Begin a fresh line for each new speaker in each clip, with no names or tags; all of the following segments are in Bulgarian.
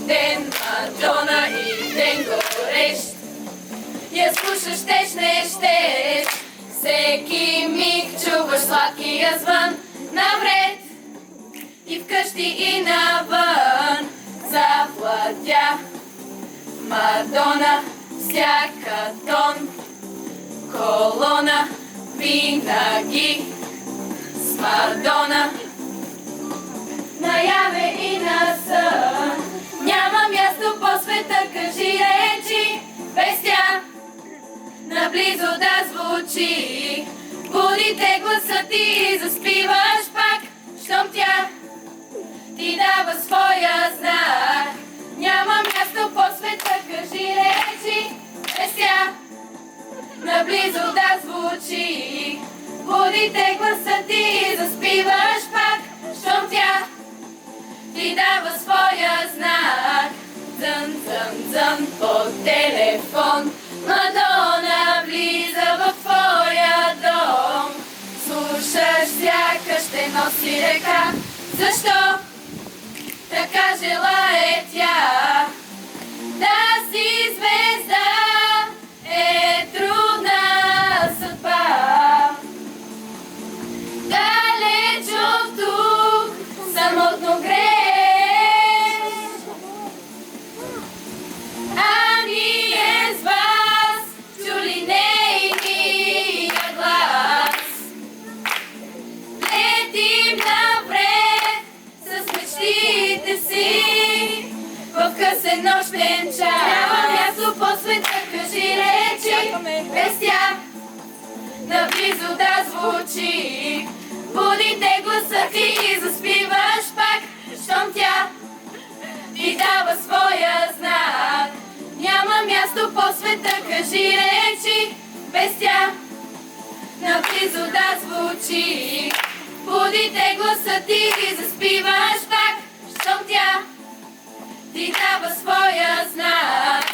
ден, Мадона, и ден горещ. Я слушаш, щеш, не щеш, всеки миг чуваш сладкия звън навред. И вкъщи и навън завладя Мадона, всяка тон колона, винаги с Мадона. Наяве и на сън няма място по света, кажи, речи, без тя наблизо да звучи. Будите гласа ти и заспиваш пак, щом тя ти дава своя знак. Няма място по света, кажи, речи, без тя наблизо да звучи. Будите гласа ти и заспиваш пак, щом тя ти дава своя знак. Дзън, дзън, дзън по телефон, Мадона влиза в твоя дом. Слушаш, сякаш те носи река. Защо така желае тя? Да си звезда е трудна съдба. Далеч от тук самотно греш, а ние с вас чули нейния глас. Летим напред с мечтите си в късен нощен час. Няма място по света, кажи, речи, без тя наблизо да звучи. Будите гласа ти и заспиваш пак, щом тя ти дава своя знак. Няма място по света, кажи, речи, без тя наблизо да звучи. Будите гласа ти и заспиваш пак, щом тя ти дава своя знак.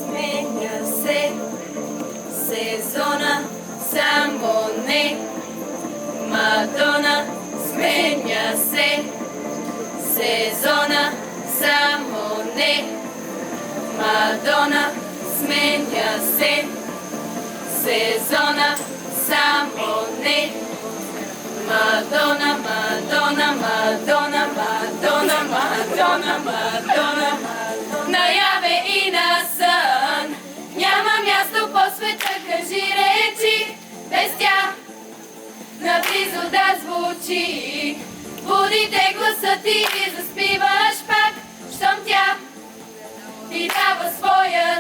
Сменя се сезона, само не Мадона. Сменя се сезона, само не Мадона. Сменя се сезона, само не Мадона. Мадона, Мадона, Мадона, Мадона, Мадона. Наяве и на сън няма място по света, кажи, речи, без тя наблизо да звучи. Будите гласа ти и заспиваш пак, щом тя ти дава своя